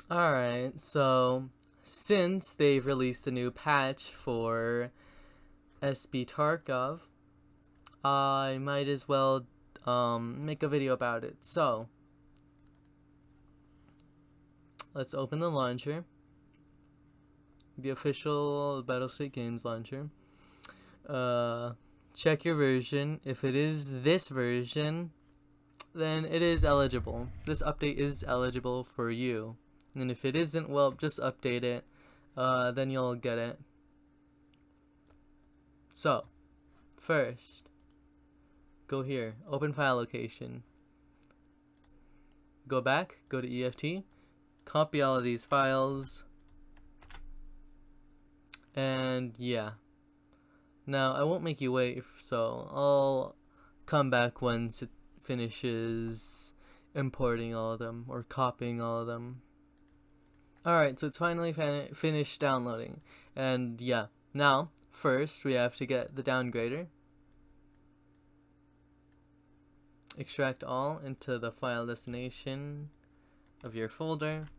Alright, so since they've released a new patch for SB Tarkov, I might as well make a video about it. So let's open the launcher, the official Battlestate Games launcher. Check your version. If it is this version, then it is eligible. This update is eligible for you. And if it isn't, well, just update it. Then you'll get it. So, first, go here, open file location. Go back, go to EFT, copy all of these files, and yeah. Now, I won't make you wait, so I'll come back once it finishes importing all of them, or copying all of them. Alright, so it's finally finished downloading, and yeah. Now, first, we have to get the downgrader. Extract all into the file destination of your folder.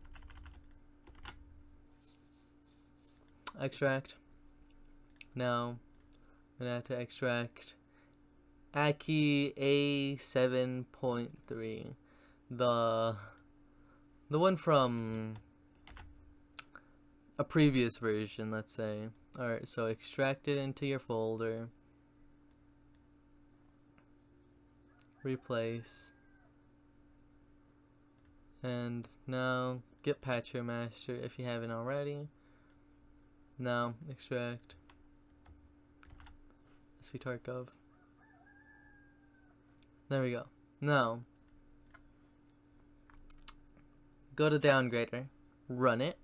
Extract. Now, I'm gonna have to extract Aki A7.3, the one from a previous version, let's say. Alright, so extract it into your folder. Replace. And now get Patcher Master if you haven't already. Now extract SB Tarkov. There we go. Now go to Downgrader. Run it.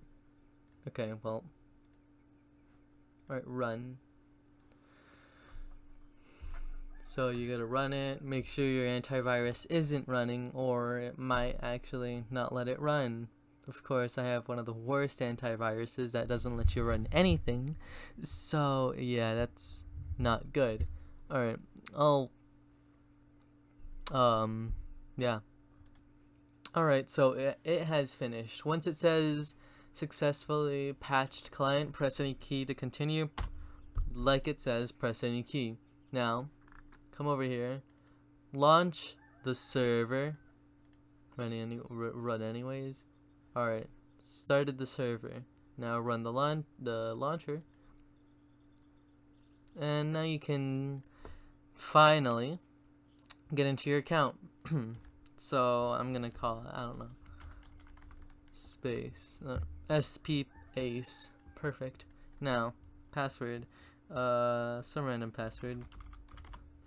Okay, well. Alright, run. So you gotta run it, make sure your antivirus isn't running, or it might actually not let it run. Of course, I have one of the worst antiviruses that doesn't let you run anything. So yeah, that's not good. Alright, yeah. Alright, so it has finished. Once it says successfully patched client, press any key to continue. Like it says, press any key. Now, come over here, launch the server, run anyways. Alright, started the server. Now run the launcher. And now you can finally get into your account. So I'm gonna call it, I don't know, space, SP Ace. Perfect. Now, password, some random password.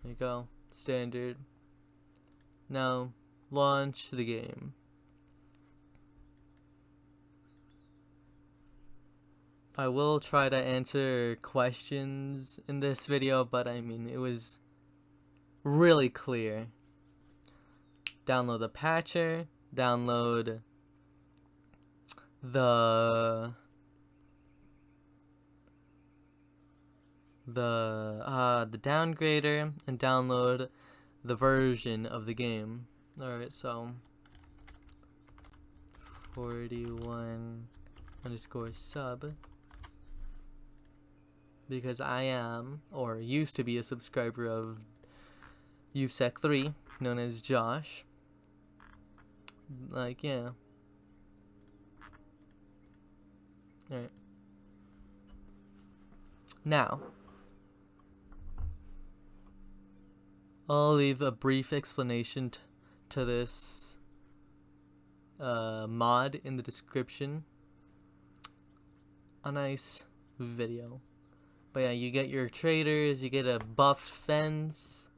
There you go. Standard. Now, launch the game. I will try to answer questions in this video, but I mean, it was really clear. Download the patcher, download the downgrader, and download the version of the game. Alright, so 41_sub, because I am, or used to be, a subscriber of USEC3, known as Josh. Like, yeah. Alright. Now, I'll leave a brief explanation to this mod in the description. A nice video. But yeah, you get your traders, you get a buffed fence,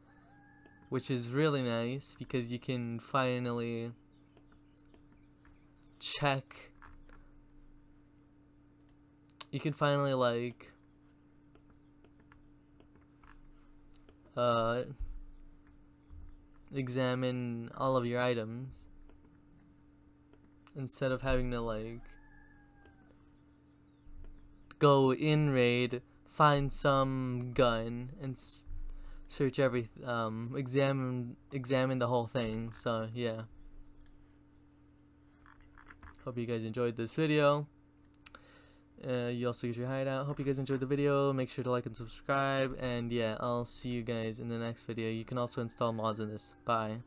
which is really nice because you can finally check. You can finally, like, examine all of your items instead of having to, like, go in raid, find some gun, and search examine the whole thing. So yeah. Hope you guys enjoyed this video. You also get your hideout. Hope you guys enjoyed the video. Make sure to like and subscribe. And yeah, I'll see you guys in the next video. You can also install mods in this. Bye.